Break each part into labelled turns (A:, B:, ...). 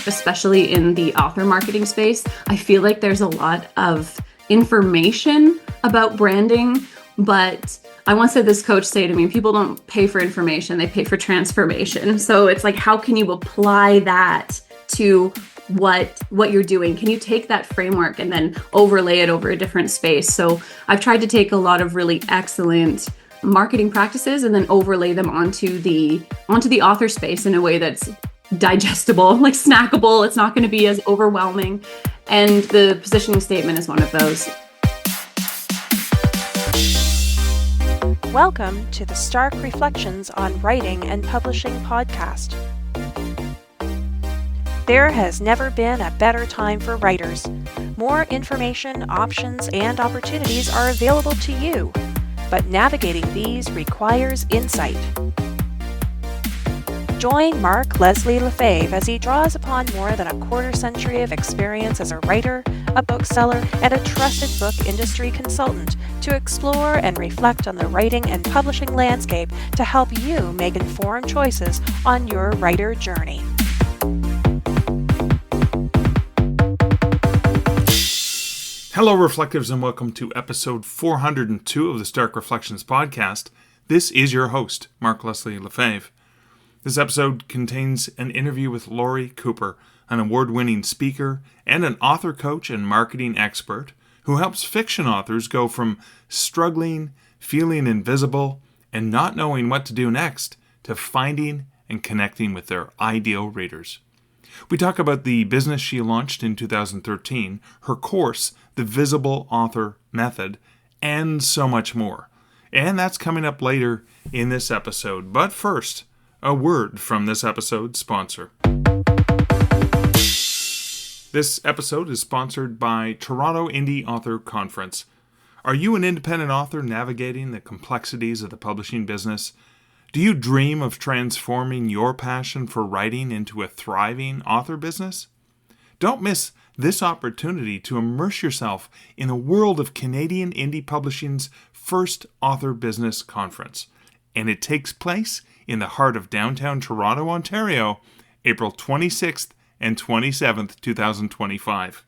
A: especially in the author marketing space. I feel like there's a lot of information about branding, but I once had this coach say to me, people don't pay for information, they pay for transformation. So it's like, how can you apply that to what you're doing? Can you take that framework and then overlay it over a different space? So I've tried to take a lot of really excellent marketing practices and then overlay them onto the author space in a way that's digestible, like snackable. It's not going to be as overwhelming. And the positioning statement is one of those.
B: Welcome to the Stark Reflections on Writing and Publishing podcast. There has never been a better time for writers. More information, options, and opportunities are available to you, but navigating these requires insight. Join Mark Leslie Lefebvre as he draws upon more than a quarter century of experience as a writer, a bookseller, and a trusted book industry consultant to explore and reflect on the writing and publishing landscape to help you make informed choices on your writer journey.
C: Hello, Reflectives, and welcome to episode 402 of the Stark Reflections podcast. This is your host, Mark Leslie Lefebvre. This episode contains an interview with Laurie Cooper, an award-winning speaker and an author coach and marketing expert who helps fiction authors go from struggling, feeling invisible, and not knowing what to do next to finding and connecting with their ideal readers. We talk about the business she launched in 2013, her course, The Visible Author Method, and so much more. And that's coming up later in this episode. But first, a word from this episode's sponsor. This episode is sponsored by Toronto Indie Author Conference. Are you an independent author navigating the complexities of the publishing business? Do you dream of transforming your passion for writing into a thriving author business? Don't miss this opportunity to immerse yourself in the world of Canadian indie publishing's first author business conference. And it takes place in the heart of downtown Toronto, Ontario, April 26th and 27th, 2025.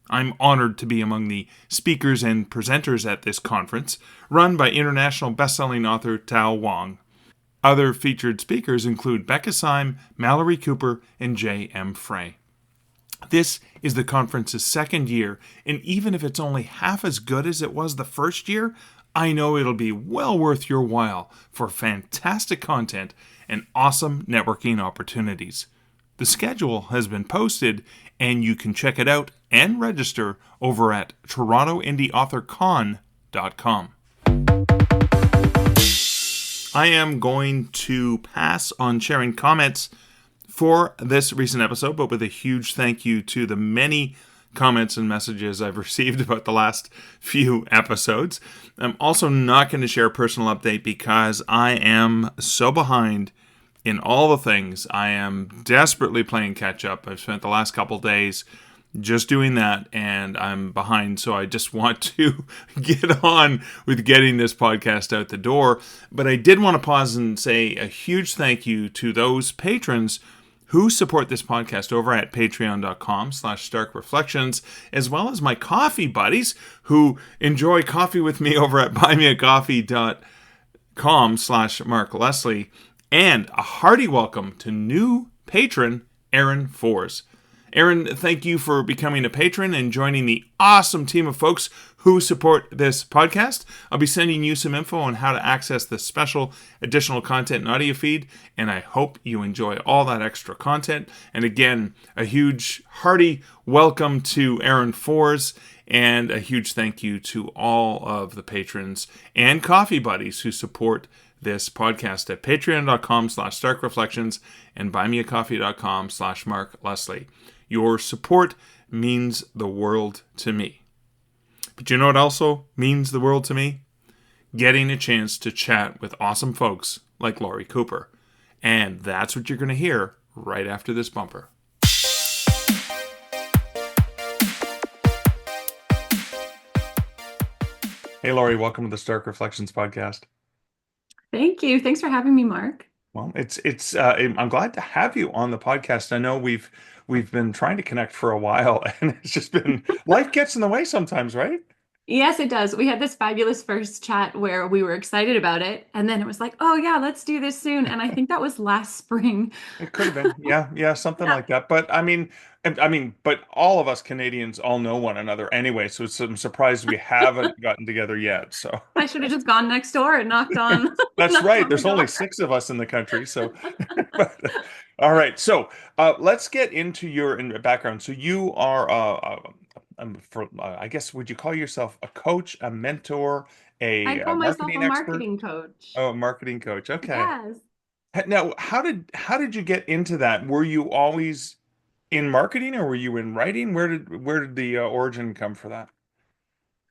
C: I'm honored to be among the speakers and presenters at this conference, run by international best-selling author Tao Wang. Other featured speakers include Becca Syme, Laurie Cooper, and J.M. Frey. This is the conference's second year, and even if it's only half as good as it was the first year, I know it'll be well worth your while for fantastic content and awesome networking opportunities. The schedule has been posted, and you can check it out and register over at torontoindieauthorcon.com. I am going to pass on sharing comments for this recent episode, but with a huge thank you to the many comments and messages I've received about the last few episodes. I'm also not going to share a personal update because I am so behind in all the things. I am desperately playing catch up. I've spent the last couple days just doing that, and I'm behind, so I just want to get on with getting this podcast out the door. But I did want to pause and say a huge thank you to those patrons who support this podcast over at patreon.com/starkreflections, as well as my coffee buddies who enjoy coffee with me over at buymeacoffee.com/markleslie, and a hearty welcome to new patron Aaron Fors. Aaron, thank you for becoming a patron and joining the awesome team of folks who support this podcast. I'll be sending you some info on how to access the special additional content and audio feed, and I hope you enjoy all that extra content. And again, a huge, hearty welcome to Aaron Fors, and a huge thank you to all of the patrons and coffee buddies who support this podcast at patreon.com/starkreflections and buymeacoffee.com/markleslie. Your support means the world to me. But you know what also means the world to me? Getting a chance to chat with awesome folks like Laurie Cooper. And that's what you're going to hear right after this bumper. Hey, Laurie, welcome to the Stark Reflections podcast.
A: Thank you. Thanks for having me, Mark.
C: Well, I'm glad to have you on the podcast. I know we've been trying to connect for a while, and it's just been life gets in the way sometimes, right?
A: Yes, it does. We had this fabulous first chat where we were excited about it, and then it was like, oh yeah, let's do this soon. And I think that was last spring.
C: It could have been, yeah, yeah, something
A: Yeah,
C: like that. But but all of us Canadians all know one another anyway, so I'm surprised we haven't gotten together yet. So
A: I should have just gone next door and knocked on
C: that's
A: knocked
C: right.
A: on the
C: There's only
A: door.
C: six of us in the country, so. But, all right, so let's get into your background. So you are, I guess, would you call yourself a coach, a mentor,
A: I
C: a
A: call myself a
C: marketing expert?
A: marketing coach.
C: Oh, a marketing coach. Okay.
A: Yes.
C: Now, how did you get into that? Were you always in marketing, or were you in writing? Where did the origin come for that?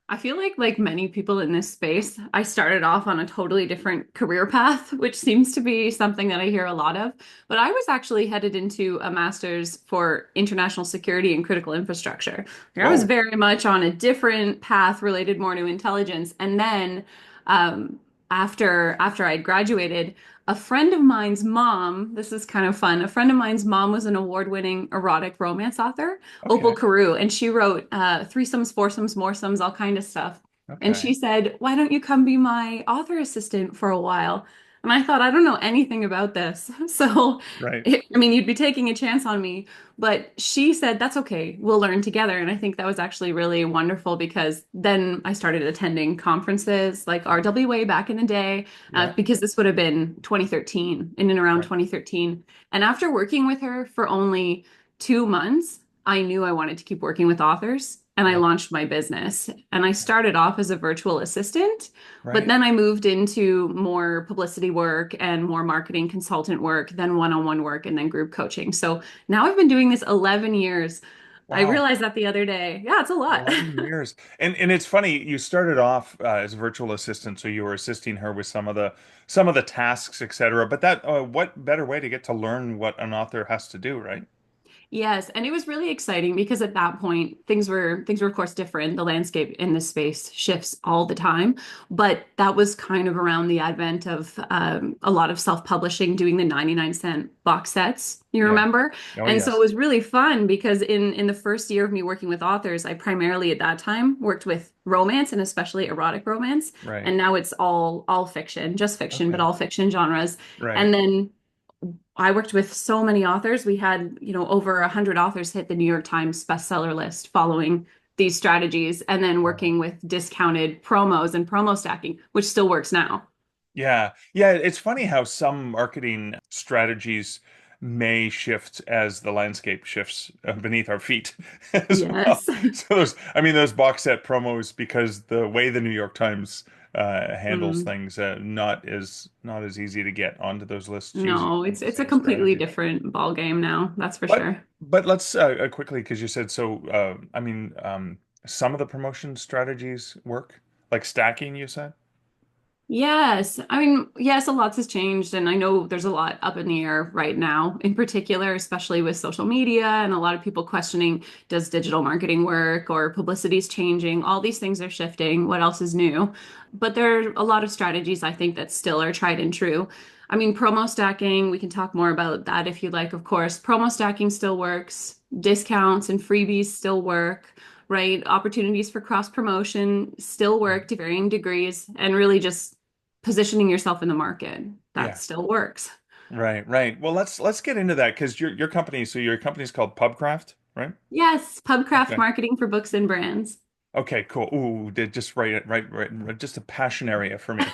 A: I feel like many people in this space, I started off on a totally different career path, which seems to be something that I hear a lot of. But I was actually headed into a master's for international security and critical infrastructure. I was
C: Whoa.
A: very much on a different path related more to intelligence. And then um, after I'd graduated, a friend of mine's mom, this is kind of fun. A friend of mine's mom was an award-winning erotic romance author, Opal
C: Okay.
A: Carew, and she wrote threesomes, foursomes, moresomes, all kind of stuff. And she
C: Okay.
A: said, "Why don't you come be my author assistant for a while?" And I thought, I don't know anything about this. So,
C: Right.
A: I mean, you'd be taking a chance on me. But she said, that's okay. We'll learn together. And I think that was actually really wonderful because then I started attending conferences like RWA back in the day,
C: Yeah.
A: because this would have been 2013, in and around
C: Right.
A: 2013. And after working with her for only 2 months, I knew I wanted to keep working with authors. And I
C: Yeah.
A: launched my business. And I started off as a virtual assistant, but
C: Right.
A: then I moved into more publicity work and more marketing consultant work, then one-on-one work, and then group coaching. So now I've been doing this 11 years. I
C: Wow.
A: realized that the other day. Yeah, it's a lot.
C: 11 years. And it's funny, you started off as a virtual assistant, so you were assisting her with some of the tasks, etc. But that what better way to get to learn what an author has to do, right?
A: Yes, and it was really exciting because at that point things were of course different. The landscape in this space shifts all the time, but that was kind of around the advent of a lot of self-publishing, doing the 99-cent box sets. You
C: Yeah.
A: remember?
C: Oh,
A: And so it
C: yes.
A: was really fun because in the first year of me working with authors, I primarily at that time worked with romance and especially erotic romance,
C: Right.
A: and now it's all fiction, just fiction, but
C: Okay.
A: all fiction genres.
C: Right.
A: And then I worked with so many authors. We had, over 100 authors hit the New York Times bestseller list following these strategies, and then
C: Wow.
A: working with discounted promos and promo stacking, which still works now.
C: Yeah. Yeah, it's funny how some marketing strategies may shift as the landscape shifts beneath our feet as well.
A: Yes.
C: So those box set promos, because the way the New York Times handles
A: Mm.
C: things, not as easy to get onto those lists using
A: No,
C: some of the
A: it's a
C: same
A: completely
C: strategies.
A: different ball game now, that's for
C: But
A: sure.
C: but let's quickly, because you said so. Some of the promotion strategies work, like stacking, you said.
A: Yes. I mean, yes, a lot has changed, and I know there's a lot up in the air right now, in particular, especially with social media and a lot of people questioning, does digital marketing work or publicity is changing? All these things are shifting. What else is new? But there are a lot of strategies I think that still are tried and true. I mean, promo stacking, we can talk more about that if you'd like, of course. Promo stacking still works. Discounts and freebies still work, right? Opportunities for cross promotion still work to varying degrees, and really just positioning yourself in the market. That
C: Yeah.
A: still works.
C: Right, right. Well, let's get into that because your company, so your company's called Pubcraft, right?
A: Yes, Pubcraft
C: Okay.
A: marketing for books and brands.
C: Okay, cool. Ooh, did just right, just a passion area for me.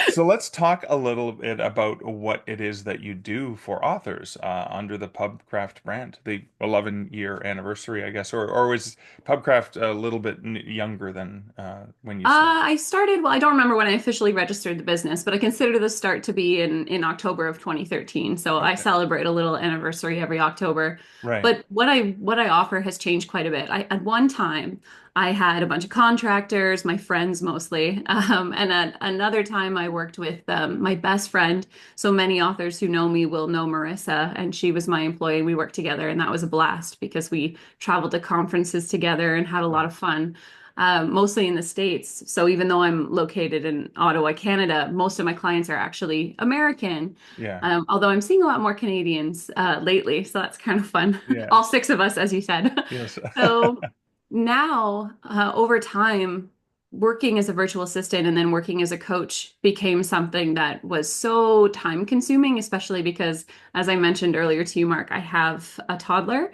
C: So let's talk a little bit about what it is that you do for authors under the Pubcraft brand, the 11-year anniversary, I guess, or was Pubcraft a little bit younger than when you started?
A: I started, well, I don't remember when I officially registered the business, but I consider the start to be in October of 2013. So I
C: Okay,
A: celebrate a little anniversary every October.
C: right.
A: But what I offer has changed quite a bit. At one time, I had a bunch of contractors, my friends mostly, and at another time I worked with my best friend. So many authors who know me will know Marissa, and she was my employee. We worked together, and that was a blast because we traveled to conferences together and had a lot
C: Right.
A: of fun. mostly in the States. So even though I'm located in Ottawa, Canada, most of my clients are actually American.
C: Yeah.
A: Although I'm seeing a lot more Canadians lately, so that's kind of fun.
C: Yeah.
A: All six of us, as you said.
C: Yes.
A: So now, over time, working as a virtual assistant and then working as a coach became something that was so time consuming, especially because, as I mentioned earlier to you, Mark, I have a toddler.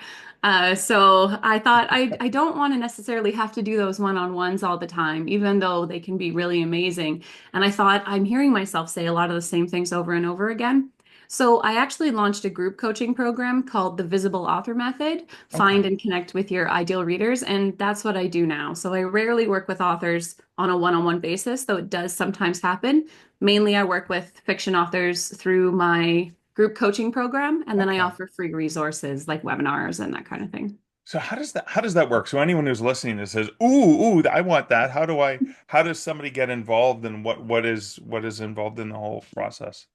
A: So I thought I don't want to necessarily have to do those one-on-ones all the time, even though they can be really amazing. And I thought I'm hearing myself say a lot of the same things over and over again. So I actually launched a group coaching program called the Visible Author Method,
C: Okay.
A: find and connect with your ideal readers. And that's what I do now. So I rarely work with authors on a one-on-one basis, though it does sometimes happen. Mainly, I work with fiction authors through my group coaching program, and then I
C: Okay.
A: offer free resources like webinars and that kind of thing.
C: So how does that work? So anyone who's listening that says, "Ooh, I want that." How does somebody get involved and what is involved in the whole process?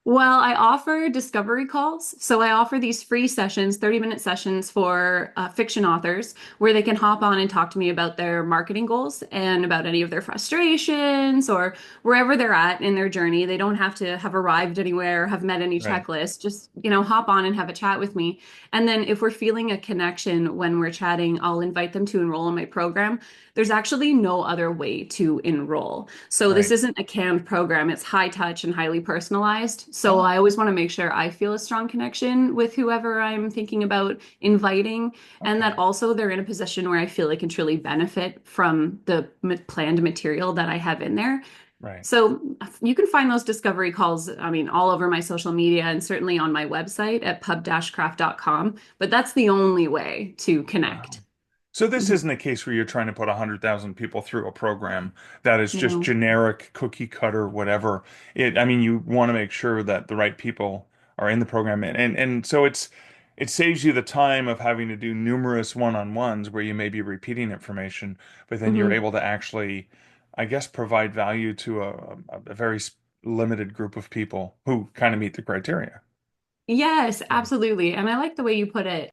A: Well, I offer discovery calls. So I offer these free sessions, 30-minute sessions for fiction authors where they can hop on and talk to me about their marketing goals and about any of their frustrations or wherever they're at in their journey. They don't have to have arrived anywhere, have met any
C: Right.
A: checklist. Just, hop on and have a chat with me. And then if we're feeling a connection when we're chatting, I'll invite them to enroll in my program. There's actually no other way to enroll. So this
C: Right.
A: isn't a canned program. It's high touch and highly personalized. So
C: Oh,
A: I always want to make sure I feel a strong connection with whoever I'm thinking about inviting, and that
C: okay.
A: also they're in a position where I feel they can truly benefit from the planned material that I have in there.
C: Right.
A: So you can find those discovery calls, I mean, all over my social media and certainly on my website at pub-craft.com, but that's the only way to connect.
C: Wow. So this
A: Mhm.
C: isn't a case where you're trying to put 100,000 people through a program that is
A: You
C: just
A: know.
C: generic, cookie cutter, whatever. I mean, you want to make sure that the right people are in the program, and so it saves you the time of having to do numerous one-on-ones where you may be repeating information, but then you're
A: Mhm.
C: able to actually, I guess, provide value to a very limited group of people who kind of meet the criteria.
A: Yes,
C: Yeah.
A: absolutely. And I like the way you put it.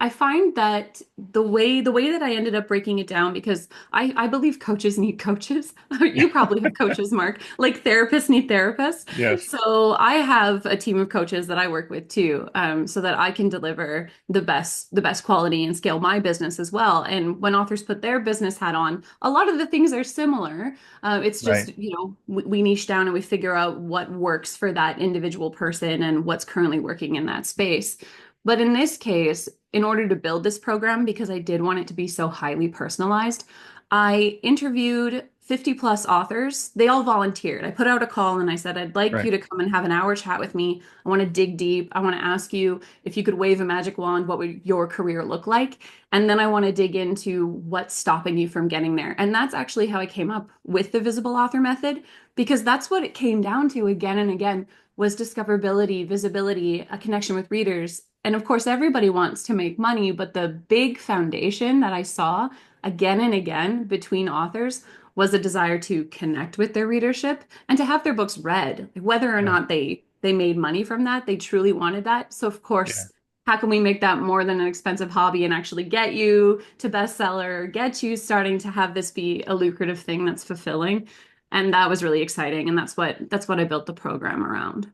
A: I find that the way that I ended up breaking it down because I believe coaches need coaches. You probably have coaches, Mark, like therapists need therapists.
C: Yes.
A: So I have a team of coaches that I work with too, so that I can deliver the best quality and scale my business as well. And when authors put their business hat on, a lot of the things are similar. It's
C: Right.
A: just, we niche down and we figure out what works for that individual person and what's currently working in that space. But in this case, in order to build this program, because I did want it to be so highly personalized, I interviewed 50 plus authors. They all volunteered. I put out a call and I said, I'd like you
C: Right.
A: to come and have an hour chat with me. I want to dig deep. I want to ask you if you could wave a magic wand, what would your career look like? And then I want to dig into what's stopping you from getting there. And that's actually how I came up with the visible author method, because that's what it came down to again and again was discoverability, visibility, a connection with readers. And of course, everybody wants to make money, but the big foundation that I saw again and again between authors was a desire to connect with their readership and to have their books read. Whether or
C: Yeah.
A: not they made money from that, they truly wanted that. So of
C: Yeah.
A: course, how can we make that more than an expensive hobby and actually get you to bestseller, get you starting to have this be a lucrative thing that's fulfilling? And that was really exciting. And that's what I built the program around.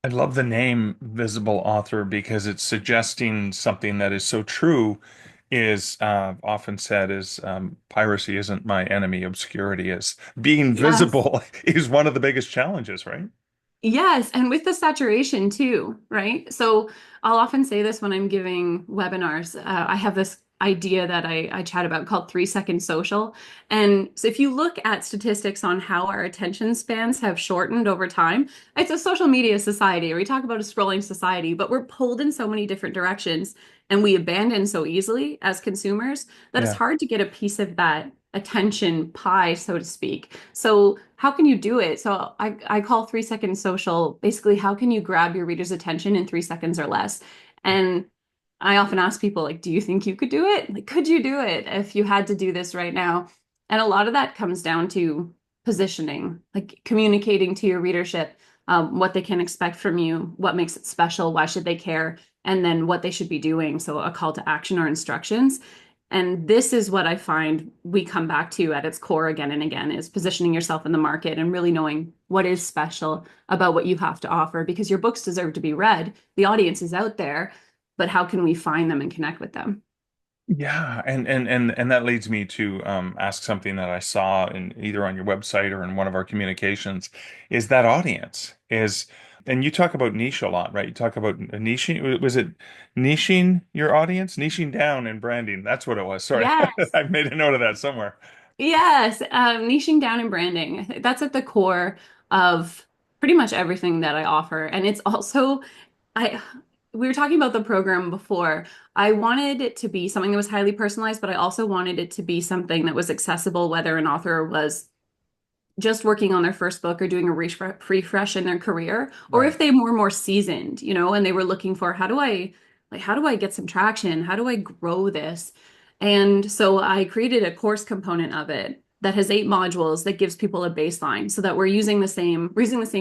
C: I love the name Visible Author because it's suggesting something that is so true is often said is piracy isn't my enemy, obscurity is. Being
A: Yes.
C: visible is one of the biggest challenges, right?
A: Yes, and with the saturation too, right? So I'll often say this when I'm giving webinars. I have this idea that I chat about called 3 second social. And so if you look at statistics on how our attention spans have shortened over time, it's a social media society. We talk about a scrolling society, but we're pulled in so many different directions and we abandon so easily as consumers that it's
C: Yeah.
A: hard to get a piece of that attention pie, so to speak. So how can you do it? So I call 3 second social basically how can you grab your reader's attention in 3 seconds or less? And I often ask people, like, do you think you could do it? Like, could you do it if you had to do this right now? And a lot of that comes down to positioning, like communicating to your readership what they can expect from you, what makes it special, why should they care, and then what they should be doing. So a call to action or instructions. And this is what I find we come back to at its core again and again is positioning yourself in the market and really knowing what is special about what you have to offer because your books deserve to be read. The audience is out there, but how can we find them and connect with them?
C: Yeah, and that leads me to ask something that I saw in either on your website or in one of our communications, is that audience is, and you talk about niche a lot, right? You talk about niching. Was it niching your audience, niching down in branding? That's what it was. Sorry,
A: Yes.
C: I made a note of that somewhere.
A: Yes, niching down and branding. That's at the core of pretty much everything that I offer. And it's also, I we were talking about the program before. I wanted it to be something that was highly personalized, but I also wanted it to be something that was accessible, whether an author was just working on their first book or doing a refresh in their career, or
C: Right.
A: if they were more seasoned, and they were looking for how do I get some traction? How do I grow this? And so I created a course component of it that has 8 modules that gives people a baseline so that we're using the same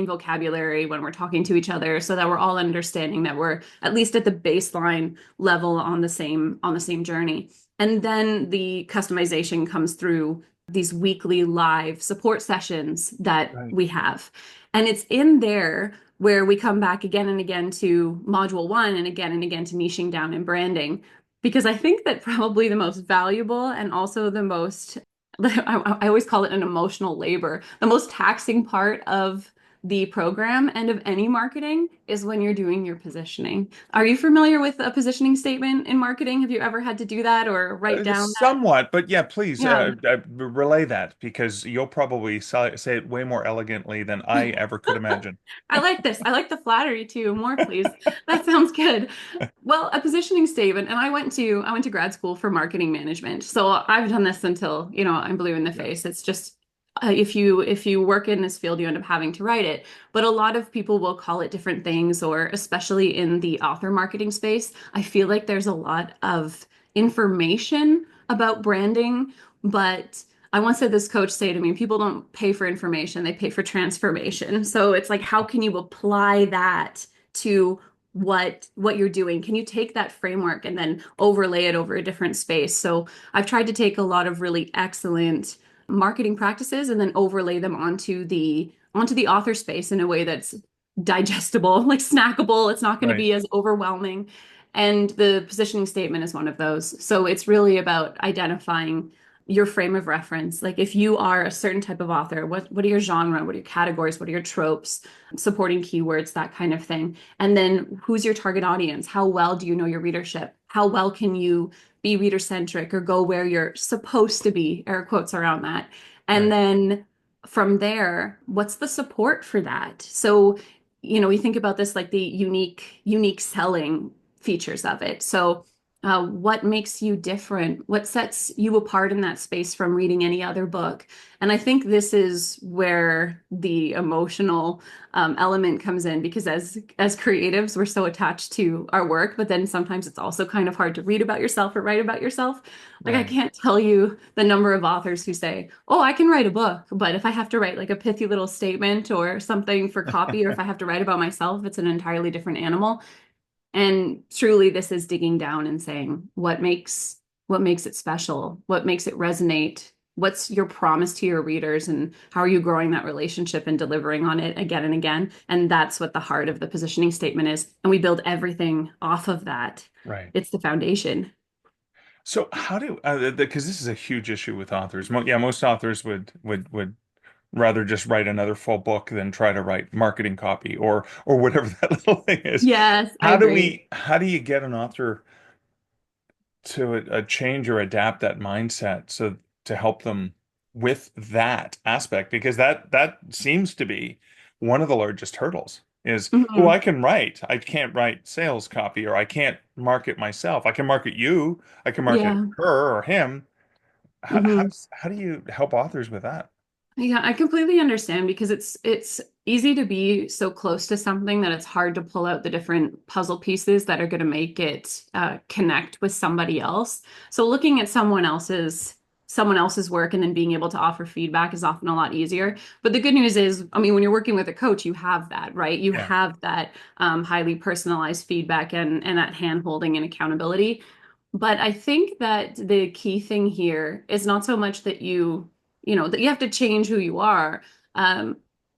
A: vocabulary when we're talking to each other so that we're all understanding that we're at least at the baseline level on the same journey. And then the customization comes through these weekly live support sessions that
C: Right.
A: we have. And it's in there where we come back again and again to module one and again to niching down and branding. Because I think that probably the most valuable and also the most, I always call it an emotional labor, the most taxing part of the program and of any marketing is when you're doing your positioning. Are you familiar with a positioning statement in marketing? Have you ever had to do that or write down that?
C: Somewhat, but yeah, please
A: Yeah.
C: relay that because you'll probably say it way more elegantly than I ever could imagine.
A: I like this. I like the flattery too. More, please. That sounds good. Well, a positioning statement, and I went to grad school for marketing management. So I've done this until, I'm blue in the
C: Yeah.
A: face. It's just if you work in this field, you end up having to write it. But a lot of people will call it different things, or especially in the author marketing space, I feel like there's a lot of information about branding, but I once had this coach say to me, people don't pay for information, they pay for transformation. So it's like, how can you apply that to what you're doing? Can you take that framework and then overlay it over a different space? So I've tried to take a lot of really excellent marketing practices and then overlay them onto the author space in a way that's digestible, like snackable. It's not going to
C: Right.
A: be as overwhelming. And the positioning statement is one of those. So it's really about identifying your frame of reference. Like if you are a certain type of author, what are your genre? What are your categories? What are your tropes? Supporting keywords, that kind of thing. And then who's your target audience? How well do you know your readership? How well can you be reader centric or go where you're supposed to be? Air quotes around that. And
C: Right.
A: then from there, what's the support for that? So, we think about this like the unique selling features of it. So what makes you different? What sets you apart in that space from reading any other book? And I think this is where the emotional element comes in because as creatives, we're so attached to our work, but then sometimes it's also kind of hard to read about yourself or write about yourself. Like I
C: Right.
A: can't tell you the number of authors who say, "Oh, I can write a book," but if I have to write like a pithy little statement or something for copy, or if I have to write about myself, it's an entirely different animal. And truly, this is digging down and saying what makes it special, what makes it resonate, what's your promise to your readers, and how are you growing that relationship and delivering on it again and again. And that's what the heart of the positioning statement is. And we build everything off of that.
C: Right.
A: It's the foundation.
C: So how do because this is a huge issue with authors. Yeah, most authors would rather just write another full book than try to write marketing copy or whatever that little thing is.
A: Yes, I agree.
C: How do you get an author to change or adapt that mindset so to help them with that aspect? Because that seems to be one of the largest hurdles is, oh, I
A: Mhm.
C: can write. I can't write sales copy or I can't market myself. I can market you. I can market
A: Yeah.
C: her or him.
A: Mhm.
C: How do you help authors with that?
A: Yeah, I completely understand because it's easy to be so close to something that it's hard to pull out the different puzzle pieces that are going to make it connect with somebody else. So looking at someone else's work and then being able to offer feedback is often a lot easier. But the good news is, I mean, when you're working with a coach, you have that, right? You
C: Yeah.
A: have that highly personalized feedback and that hand holding and accountability. But I think that the key thing here is not so much that that you have to change who you are. Um,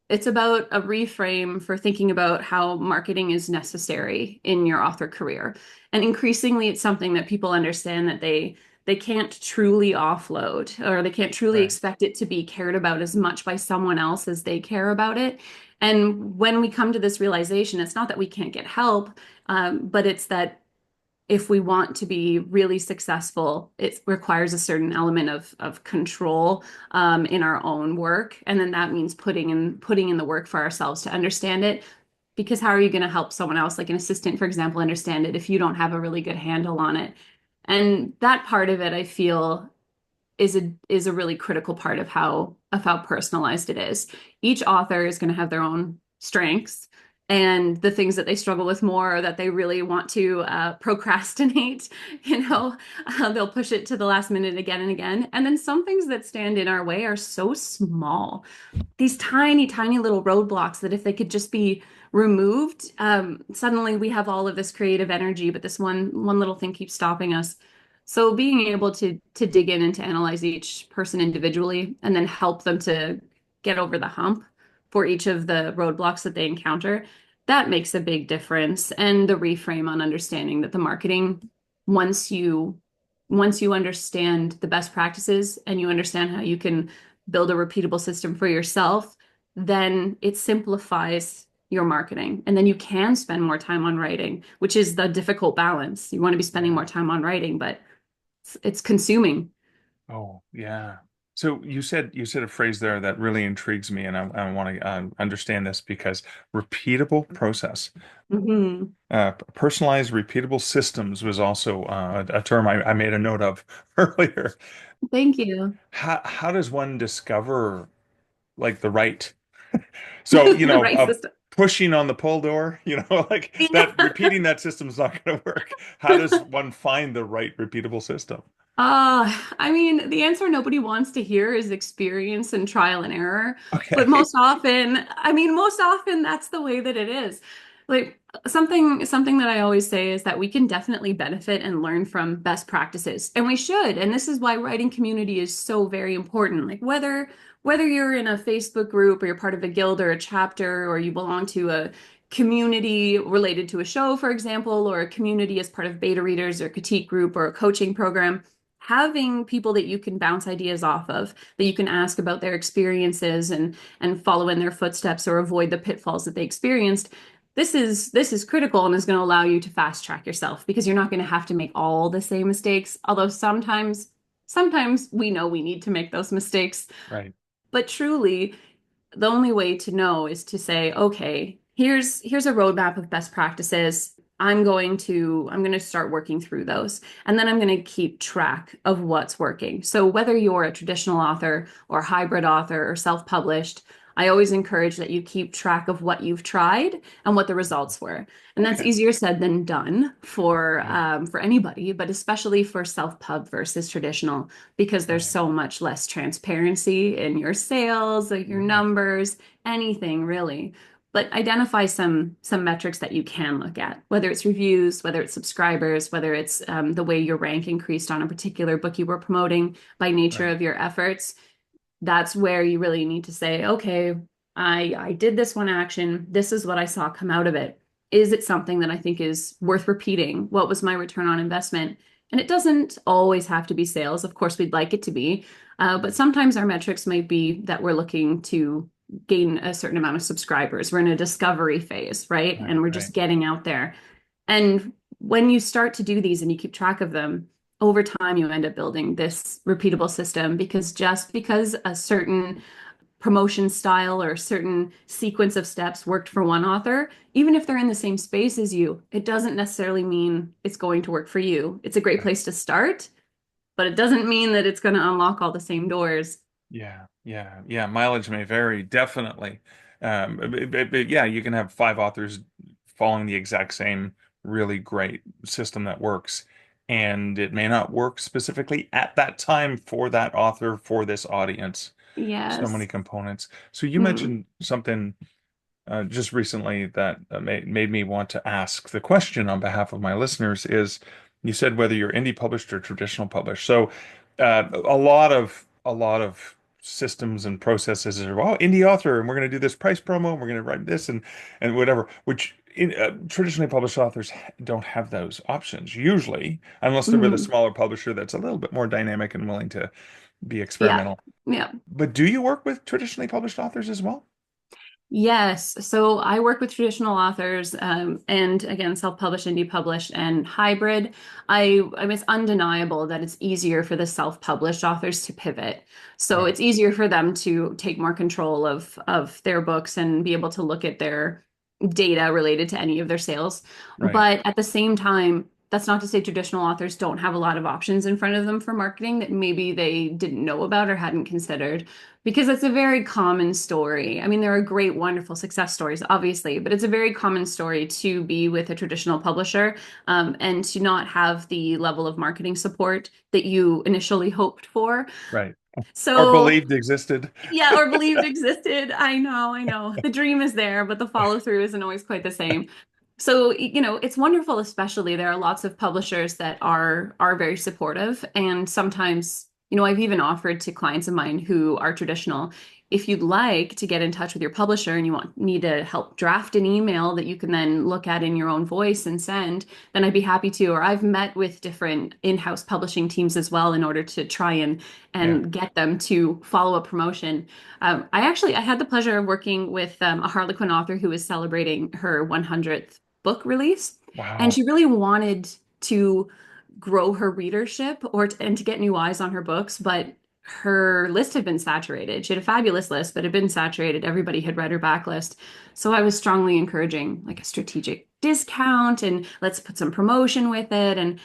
A: it's about a reframe for thinking about how marketing is necessary in your author career. And increasingly, it's something that people understand that they can't truly offload, or they can't truly
C: Right.
A: expect it to be cared about as much by someone else as they care about it. And when we come to this realization, it's not that we can't get help, but it's that if we want to be really successful, it requires a certain element of control in our own work. And then that means putting in the work for ourselves to understand it. Because how are you going to help someone else, like an assistant, for example, understand it if you don't have a really good handle on it? And that part of it, I feel, is a really critical part of how personalized it is. Each author is going to have their own strengths and the things that they struggle with more or that they really want to procrastinate. They'll push it to the last minute again and again. And then some things that stand in our way are so small, these tiny, tiny little roadblocks that if they could just be removed, suddenly we have all of this creative energy, but this one little thing keeps stopping us. So being able to dig in and to analyze each person individually and then help them to get over the hump for each of the roadblocks that they encounter, that makes a big difference. And the reframe on understanding that the marketing, once you once you understand the best practices and you understand how you can build a repeatable system for yourself, then it simplifies your marketing. And then you can spend more time on writing, which is the difficult balance. You want to be spending
C: Yeah.
A: more time on writing, but it's consuming.
C: Oh, yeah. So you said a phrase there that really intrigues me, and I want to understand this because repeatable process,
A: Hmm.
C: personalized repeatable systems was also a term I made a note of earlier.
A: Thank you.
C: How does one discover like the right? So,
A: The right system.
C: pushing on the pull door, like that
A: Yeah.
C: repeating that system is not going to work. How does one find the right repeatable system?
A: I mean, the answer nobody wants to hear is experience and trial and error. But
C: Okay.
A: most often that's the way that it is. Like something that I always say is that we can definitely benefit and learn from best practices, and we should. And this is why writing community is so very important. Like whether you're in a Facebook group or you're part of a guild or a chapter or you belong to a community related to a show, for example, or a community as part of beta readers or critique group or a coaching program, having people that you can bounce ideas off of, that you can ask about their experiences and follow in their footsteps or avoid the pitfalls that they experienced. This is critical and is going to allow you to fast track yourself because you're not going to have to make all the same mistakes. Although sometimes we know we need to make those mistakes,
C: Right.
A: but truly the only way to know is to say, okay, here's a roadmap of best practices. I'm going to start working through those. And then I'm going to keep track of what's working. So whether you're a traditional author or hybrid author or self-published, I always encourage that you keep track of what you've tried and what the results were. And that's
C: Okay.
A: easier said than done
C: Right.
A: for anybody, but especially for self-pub versus traditional, because there's
C: Right.
A: so much less transparency in your sales, like your
C: Right.
A: numbers, anything really. But identify some metrics that you can look at, whether it's reviews, whether it's subscribers, whether it's the way your rank increased on a particular book you were promoting by nature
C: Right.
A: of your efforts. That's where you really need to say, okay, I did this one action. This is what I saw come out of it. Is it something that I think is worth repeating? What was my return on investment? And it doesn't always have to be sales. Of course, we'd like it to be, but
C: Right.
A: sometimes our metrics might be that we're looking to gain a certain amount of subscribers. We're in a discovery phase, right?
C: Right.
A: And we're
C: Right.
A: just getting out there. And when you start to do these and you keep track of them, over time you end up building this repeatable system because just because a certain promotion style or a certain sequence of steps worked for one author, even if they're in the same space as you, it doesn't necessarily mean it's going to work for you. It's a great
C: Right.
A: place to start, but it doesn't mean that it's going to unlock all the same doors.
C: Yeah. Yeah. Yeah. Mileage may vary, definitely. But yeah, you can have five authors following the exact same really great system that works. And it may not work specifically at that time for that author, for this audience. So many
A: Yes.
C: components. So you
A: Mm.
C: mentioned something just recently that made me want to ask the question on behalf of my listeners is You said whether you're indie published or traditional published. So a lot of systems and processes are, well, indie author, and we're going to do this price promo, and we're going to write this and whatever. Which traditionally published authors don't have those options usually, unless they're with a
A: Mhm.
C: smaller publisher that's a little bit more dynamic and willing to be
A: Yeah.
C: experimental.
A: Yeah.
C: But do you work with traditionally published authors as well?
A: Yes. So I work with traditional authors, and again, self-published, indie published, and hybrid. I mean, it's undeniable that it's easier for the self-published authors to pivot. So
C: Right.
A: it's easier for them to take more control of their books and be able to look at their data related to any of their sales.
C: Right.
A: But at the same time, that's not to say traditional authors don't have a lot of options in front of them for marketing that maybe they didn't know about or hadn't considered, because it's a very common story. I mean, there are great, wonderful success stories, obviously, but it's a very common story to be with a traditional publisher, and to not have the level of marketing support that you initially hoped for.
C: Right. Or
A: So
C: believed existed.
A: yeah, or believed existed. I know, I know. The dream is there, but the follow through isn't always quite the same. So, it's wonderful, especially there are lots of publishers that are very supportive. And sometimes, I've even offered to clients of mine who are traditional, if you'd like to get in touch with your publisher and you want me to help draft an email that you can then look at in your own voice and send, then I'd be happy to. Or I've met with different in-house publishing teams as well in order to try
C: Yeah.
A: and get them to follow a promotion. I had the pleasure of working with a Harlequin author who was celebrating her 100th book release, and
C: Wow.
A: she really wanted to grow her readership and to get new eyes on her books, but her list had been saturated. She had a fabulous list, but it had been saturated. Everybody had read her backlist. So I was strongly encouraging like a strategic discount and let's put some promotion with it. And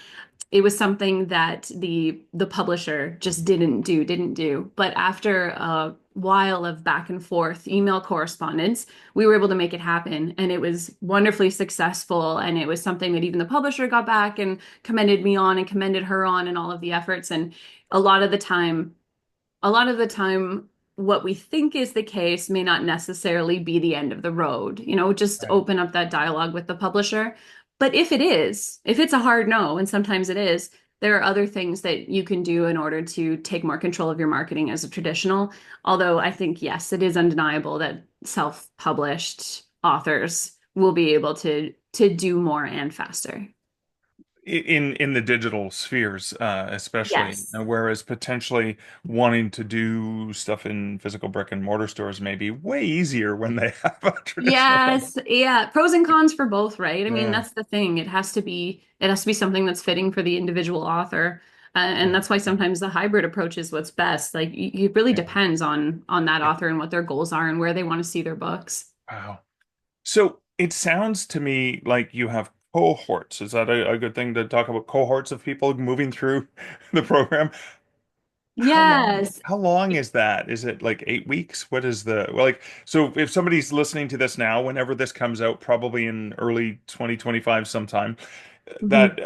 A: it was something that the publisher just didn't do. But after a while of back and forth email correspondence, we were able to make it happen, and it was wonderfully successful. And it was something that even the publisher got back and commended me on and commended her on and all of the efforts. And a lot of the time, a lot of the time, what we think is the case may not necessarily be the end of the road. Just
C: Right.
A: open up that dialogue with the publisher. But if it's a hard no, and sometimes it is, there are other things that you can do in order to take more control of your marketing as a traditional. Although I think, yes, it is undeniable that self-published authors will be able to do more and faster.
C: In the digital spheres, especially,
A: Yes.
C: whereas potentially wanting to do stuff in physical brick and mortar stores may be way easier when they have a traditional public.
A: Yes, yeah, pros and cons for both, right? I mean,
C: Yeah,
A: that's the thing. It has to be something that's fitting for the individual author. And
C: yeah,
A: that's why sometimes the hybrid approach is what's best. Like it really
C: yeah,
A: depends on that
C: yeah.
A: author and what their goals are and where they want to see their books.
C: Wow. So it sounds to me like you have cohorts. Is that a good thing to talk about, cohorts of people moving through the program? How long?
A: Yes.
C: How long is that? Is it like 8 weeks? What is the, well, like, so if somebody's listening to this now, whenever this comes out, probably in early 2025 sometime,
A: Mhm.
C: that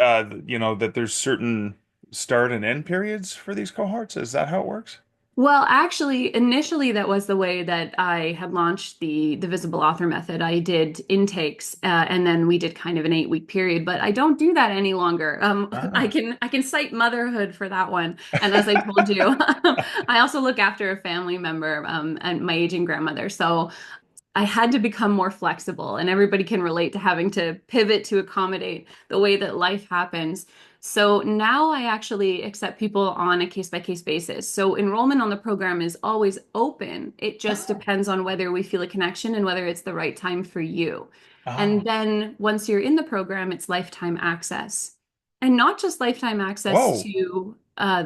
C: that there's certain start and end periods for these cohorts. Is that how it works?
A: Well, actually, initially that was the way that I had launched the visible author method. I did intakes, and then we did kind of an 8 week period, but I don't do that any longer. I
C: Ah.
A: can cite motherhood for that one, and as I told you, I also look after a family member, and my aging grandmother. So I had to become more flexible, and everybody can relate to having to pivot to accommodate the way that life happens. So now I actually accept people on a case by case basis. So enrollment on the program is always open. It just
C: Oh.
A: depends on whether we feel a connection and whether it's the right time for you. And
C: Oh.
A: then once you're in the program, it's lifetime access. And not just lifetime access
C: Whoa.
A: to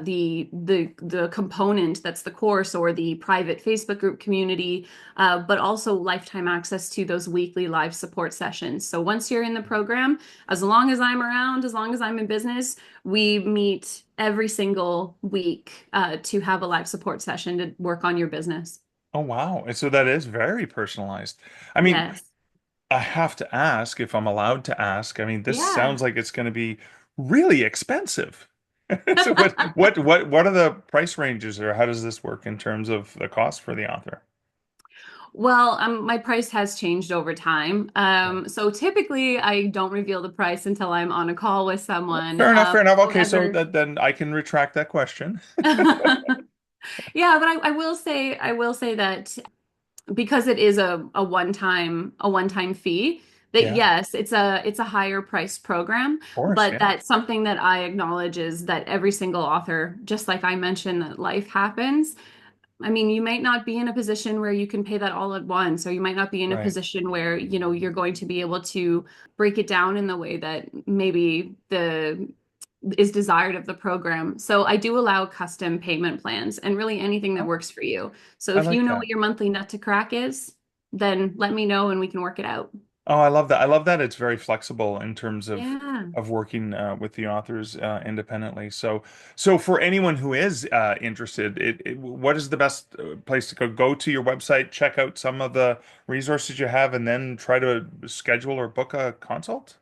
A: the component that's the course or the private Facebook group community, but also lifetime access to those weekly live support sessions. So once you're in the program, as long as I'm around, as long as I'm in business, we meet every single week to have a live support session to work on your business.
C: Oh, wow. And so that is very personalized. I mean,
A: Yes.
C: I have to ask if I'm allowed to ask. I mean, this
A: Yeah.
C: sounds like it's going to be really expensive. So what are the price ranges, or how does this work in terms of the cost for the author?
A: Well, my price has changed over time.
C: Yeah.
A: So typically I don't reveal the price until I'm on a call with someone.
C: Fair enough, fair enough. Okay, so
A: However,
C: then I can retract that question.
A: yeah, but I will say that because it is a one time fee, that
C: Yeah, of
A: yes, it's a higher priced program,
C: course,
A: but
C: yeah.
A: that's something that I acknowledge is that every single author, just like I mentioned that life happens. I mean, you might not be in a position where you can pay that all at once, or you might not be in a
C: Right.
A: position where, you're going to be able to break it down in the way that maybe the is desired of the program. So I do allow custom payment plans and really anything that
C: Oh,
A: works for you. So
C: I
A: if you
C: like
A: know
C: that.
A: what your monthly nut to crack is, then let me know and we can work it out.
C: Oh, I love that. I love that it's very flexible in terms
A: Yeah.
C: of working with the authors independently. So for anyone who is interested, what is the best place to go? Go to your website, check out some of the resources you have, and then try to schedule or book a consult?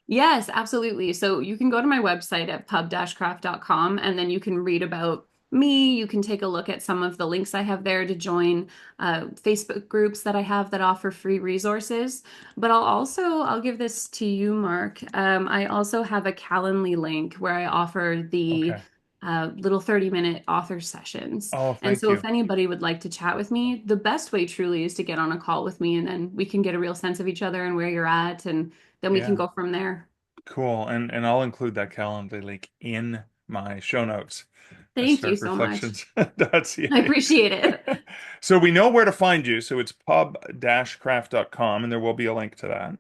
A: Yes, absolutely. So you can go to my website at pub-craft.com and then you can read about me. You can take a look at some of the links I have there to join Facebook groups that I have that offer free resources. But I'll give this to you, Mark. I also have a Calendly link where I offer the
C: Okay.
A: little 30-minute author sessions.
C: Oh,
A: And
C: thank
A: so if
C: you.
A: anybody would like to chat with me, the best way truly is to get on a call with me and then we can get a real sense of each other and where you're at and then we can
C: Yeah.
A: go from there.
C: Cool. And I'll include that Calendly link in my show notes.
A: Thank you so much. I
C: Starkreflections.ca.
A: appreciate it.
C: So we know where to find you. So it's pub-craft.com, and there will be a link to that.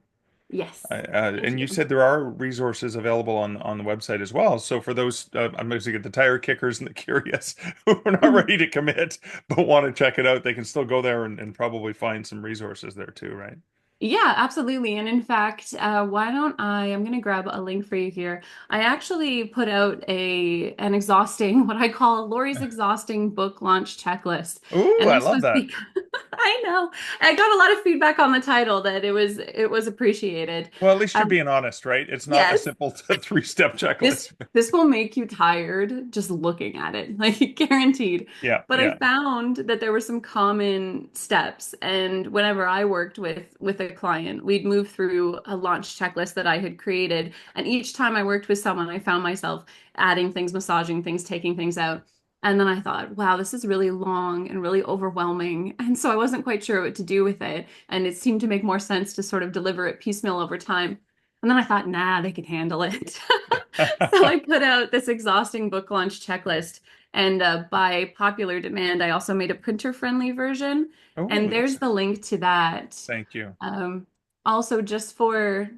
A: Yes. Thank
C: And you
A: you.
C: said there are resources available on the website as well. So for those, I'm going to get the tire kickers and the curious who are not ready to commit but want to check it out, they can still go there and probably find some resources there too, right?
A: Yeah, absolutely. And in fact, why don't I'm going to grab a link for you here. I actually put out an exhausting, what I call Laurie's exhausting book launch checklist.
C: Ooh,
A: And
C: I
A: this
C: love
A: was
C: that.
A: because I know I got a lot of feedback on the title that it was appreciated.
C: Well, at least you're
A: Um,
C: being honest, right? It's not a
A: yes.
C: simple three-step
A: This
C: checklist.
A: this will make you tired just looking at it, like guaranteed.
C: Yeah,
A: But I
C: yeah.
A: found that there were some common steps, and whenever I worked with a client, we'd move through a launch checklist that I had created, and each time I worked with someone, I found myself adding things, massaging things, taking things out. And then I thought, wow, this is really long and really overwhelming. And so I wasn't quite sure what to do with it. And it seemed to make more sense to sort of deliver it piecemeal over time. And then I thought, nah, they can handle it. So I put out this exhausting book launch checklist. And by popular demand, I also made a printer-friendly version.
C: Oh,
A: And there's
C: that's
A: the link to that.
C: thank you.
A: Um, Also, just for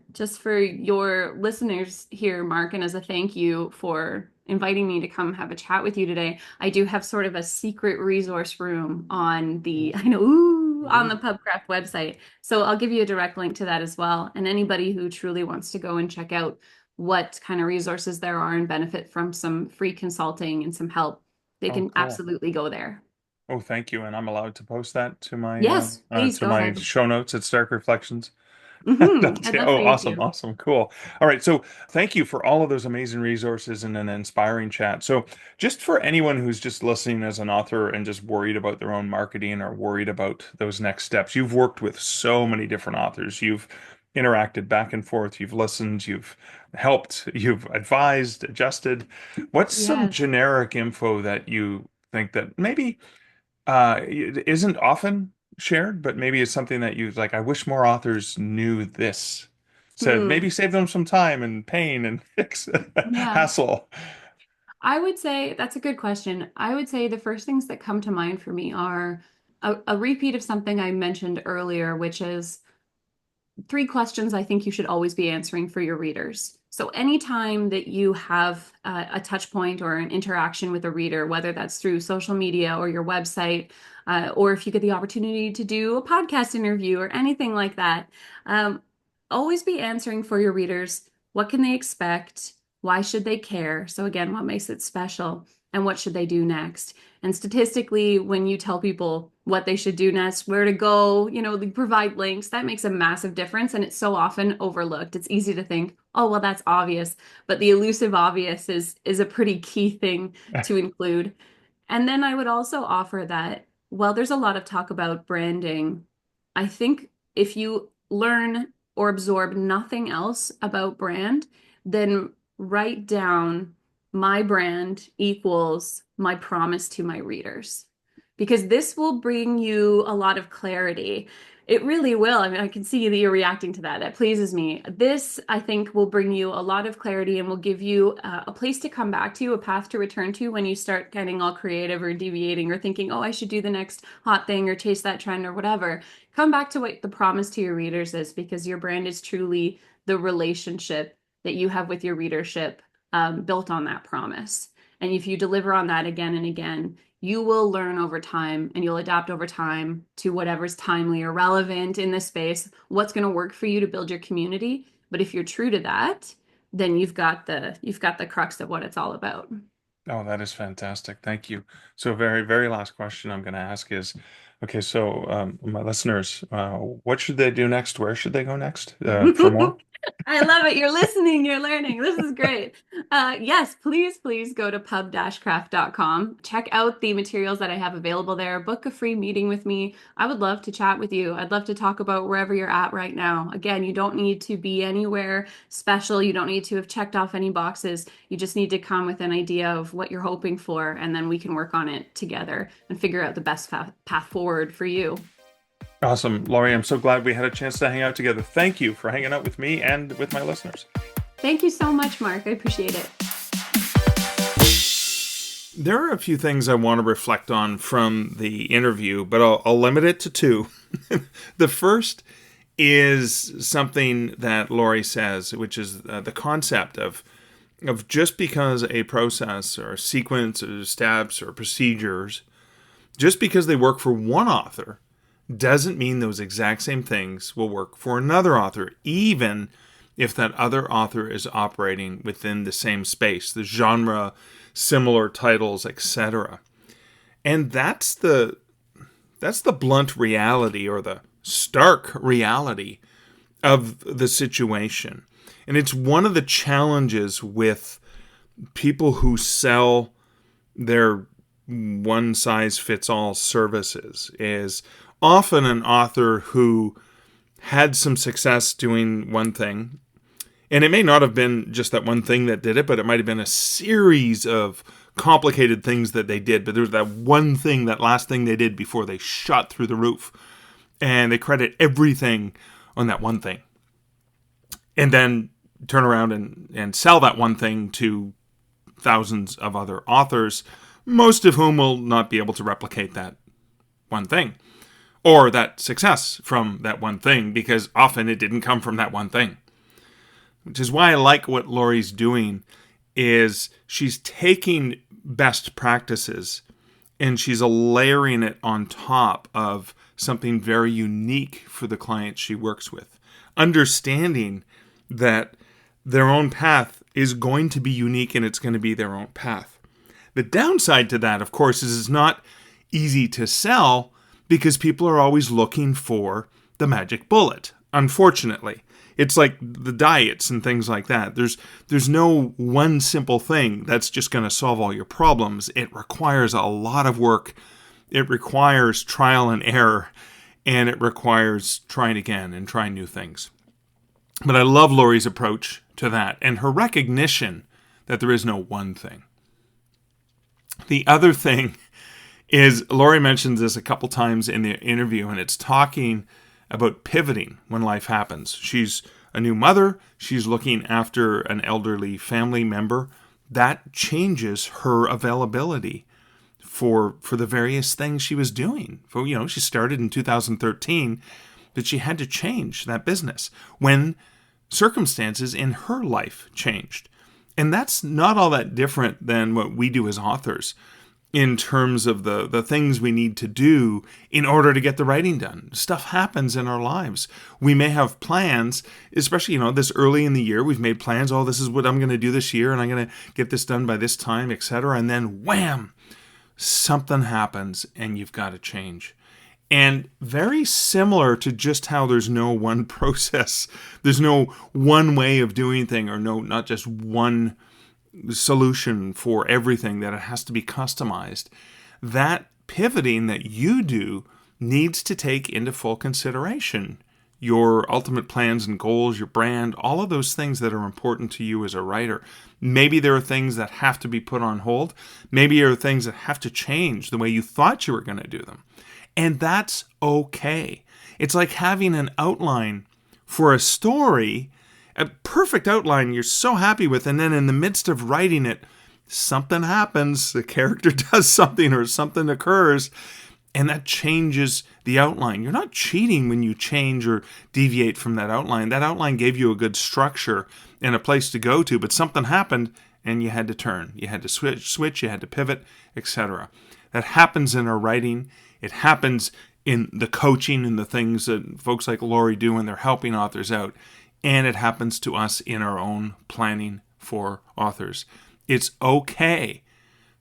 A: your listeners here, Mark, and as a thank you for inviting me to come have a chat with you today, I do have sort of a secret resource room on the I know on the
C: Ooh.
A: Pubcraft website. So I'll give you a direct link to that as well. And anybody who truly wants to go and check out what kind of resources there are and benefit from some free consulting and some help, they
C: Oh,
A: can
C: cool.
A: absolutely go there.
C: Oh, thank you. And I'm allowed to post that
A: Yes, please
C: to
A: go
C: my
A: ahead.
C: show notes at Stark Reflections.
A: I'd love for
C: Oh,
A: you
C: awesome,
A: to.
C: awesome, cool. All right, so thank you for all of those amazing resources and an inspiring chat. So, just for anyone who's just listening as an author and just worried about their own marketing or worried about those next steps, you've worked with so many different authors. You've interacted back and forth, you've listened, you've helped, you've advised, adjusted. What's some
A: Yes.
C: generic info that you think that maybe isn't often shared, but maybe it's something that you like, I wish more authors knew this. So maybe
A: Hmm.
C: save them some time and pain and
A: Yeah.
C: hassle.
A: I would say that's a good question. I would say the first things that come to mind for me are a repeat of something I mentioned earlier, which is three questions I think you should always be answering for your readers. So anytime that you have a touch point or an interaction with a reader, whether that's through social media or your website, or if you get the opportunity to do a podcast interview or anything like that, um, always be answering for your readers. What can they expect? Why should they care? So again, what makes it special? And what should they do next? And statistically, when you tell people what they should do next, where to go, they provide links, that makes a massive difference. And it's so often overlooked. It's easy to think, oh, well, that's obvious. But the elusive obvious is a pretty key thing to include. And then I would also offer that while there's a lot of talk about branding, I think if you learn or absorb nothing else about brand, then write down my brand equals my promise to my readers. Because this will bring you a lot of clarity. It really will. I mean, I can see that you're reacting to that. That pleases me. This, I think, will bring you a lot of clarity and will give you a place to come back to, a path to return to when you start getting all creative or deviating or thinking, oh, I should do the next hot thing or chase that trend or whatever. Come back to what the promise to your readers is, because your brand is truly the relationship that you have with your readership, built on that promise. And if you deliver on that again and again, you will learn over time and you'll adapt over time to whatever's timely or relevant in this space, what's going to work for you to build your community. But if you're true to that, then you've got the crux of what it's all about.
C: Oh, that is fantastic. Thank you. So, very, very last question I'm going to ask is, okay, so my listeners, what should they do next? Where should they go next for more?
A: I love it. You're listening, you're learning. This is great. Yes, please go to pub-craft.com. Check out the materials that I have available there. Book a free meeting with me. I would love to chat with you. I'd love to talk about wherever you're at right now. Again, you don't need to be anywhere special. You don't need to have checked off any boxes. You just need to come with an idea of what you're hoping for, and then we can work on it together and figure out the best path forward for you.
C: Awesome. Laurie, I'm so glad we had a chance to hang out together. Thank you for hanging out with me and with my listeners.
A: Thank you so much, Mark. I appreciate it.
C: There are a few things I want to reflect on from the interview, but I'll limit it to two. The first is something that Laurie says, which is the concept of just because a process or a sequence of steps or procedures, just because they work for one author, doesn't mean those exact same things will work for another author, even if that other author is operating within the same space, the genre, similar titles, etc. And that's the blunt reality, or the stark reality of the situation. And it's one of the challenges with people who sell their one-size-fits-all services is often an author who had some success doing one thing, and it may not have been just that one thing that did it, but it might have been a series of complicated things that they did, but there was that one thing, that last thing they did before they shot through the roof, and they credit everything on that one thing, and then turn around and sell that one thing to thousands of other authors, most of whom will not be able to replicate that one thing, or that success from that one thing, because often it didn't come from that one thing. Which is why I like what Laurie's doing, is she's taking best practices and she's layering it on top of something very unique for the clients she works with, understanding that their own path is going to be unique and it's going to be their own path. The downside to that, of course, is it's not easy to sell, because people are always looking for the magic bullet, unfortunately. It's like the diets and things like that. There's no one simple thing that's just going to solve all your problems. It requires a lot of work. It requires trial and error, and it requires trying again and trying new things. But I love Laurie's approach to that and her recognition that there is no one thing. The other thing is, Laurie mentions this a couple times in the interview, and it's talking about pivoting when life happens. She's a new mother. She's looking after an elderly family member. That changes her availability for the various things she was doing. She started in 2013, but she had to change that business when circumstances in her life changed. And that's not all that different than what we do as authors, in terms of the things we need to do in order to get the writing done. Stuff happens in our lives. We may have plans, especially, this early in the year, we've made plans, this is what I'm going to do this year, and I'm going to get this done by this time, etc. And then, wham, something happens, and you've got to change. And very similar to just how there's no one process, there's no one way of doing thing, or not just one solution for everything, that it has to be customized. That pivoting that you do needs to take into full consideration your ultimate plans and goals, your brand, all of those things that are important to you as a writer. Maybe there are things that have to be put on hold. Maybe there are things that have to change the way you thought you were going to do them. And that's okay. It's like having an outline for a story, a perfect outline you're so happy with, and then in the midst of writing it, something happens, the character does something or something occurs, and that changes the outline. You're not cheating when you change or deviate from that outline. That outline gave you a good structure and a place to go to, but something happened and you had to turn. You had to switch, you had to pivot, etc. That happens in our writing. It happens in the coaching and the things that folks like Laurie do when they're helping authors out. And it happens to us in our own planning for authors. It's okay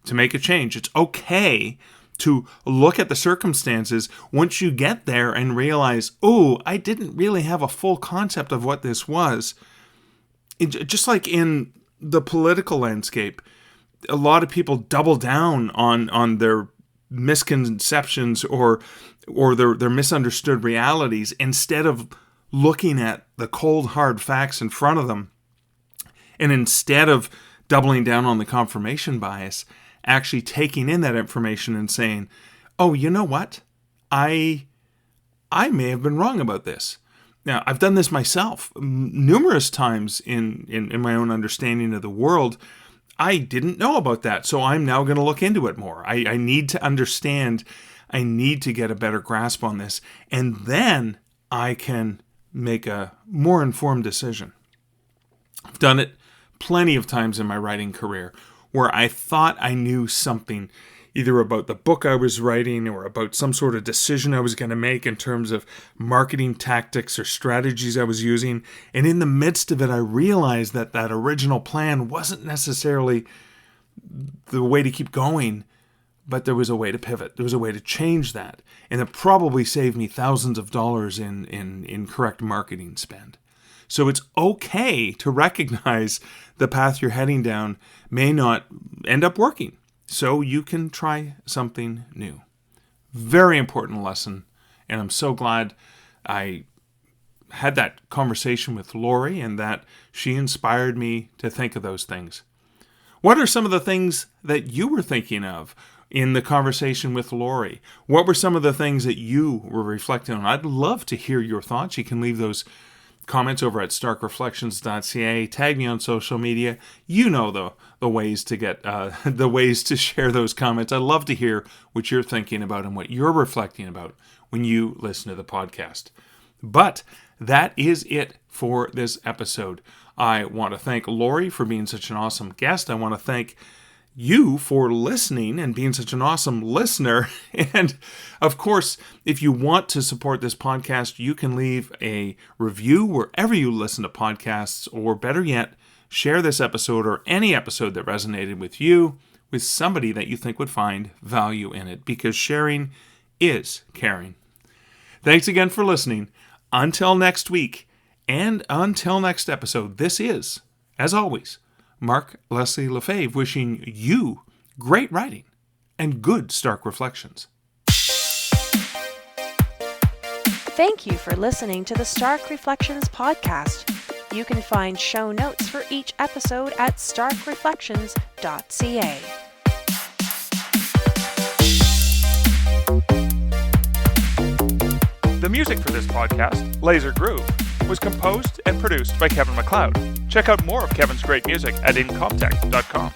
C: to make a change. It's okay to look at the circumstances once you get there and realize, oh, I didn't really have a full concept of what this was. Just like in the political landscape, a lot of people double down on their misconceptions or their misunderstood realities instead of looking at the cold, hard facts in front of them. And instead of doubling down on the confirmation bias, actually taking in that information and saying, oh, you know what? I may have been wrong about this. Now, I've done this myself numerous times in my own understanding of the world. I didn't know about that, so I'm now going to look into it more. I need to understand. I need to get a better grasp on this, and then I can make a more informed decision. I've done it plenty of times in my writing career where I thought I knew something, either about the book I was writing or about some sort of decision I was going to make in terms of marketing tactics or strategies I was using. And in the midst of it, I realized that that original plan wasn't necessarily the way to keep going, but there was a way to pivot. There was a way to change that. And it probably saved me thousands of dollars in correct marketing spend. So it's okay to recognize the path you're heading down may not end up working. So you can try something new. Very important lesson. And I'm so glad I had that conversation with Laurie and that she inspired me to think of those things. What are some of the things that you were thinking of in the conversation with Laurie? What were some of the things that you were reflecting on? I'd love to hear your thoughts. You can leave those comments over at starkreflections.ca. Tag me on social media. You know the ways to get the ways to share those comments. I'd love to hear what you're thinking about and what you're reflecting about when you listen to the podcast. But that is it for this episode. I want to thank Laurie for being such an awesome guest. I want to thank you for listening and being such an awesome listener. And of course, if you want to support this podcast, you can leave a review wherever you listen to podcasts, or better yet, share this episode or any episode that resonated with you with somebody that you think would find value in it, because sharing is caring. Thanks again for listening. Until next week and until next episode, this is, as always, Mark Leslie Lefebvre wishing you great writing and good Stark Reflections.
B: Thank you for listening to the Stark Reflections podcast. You can find show notes for each episode at starkreflections.ca.
C: The music for this podcast, Laser Groove, was composed and produced by Kevin MacLeod. Check out more of Kevin's great music at incomptech.com.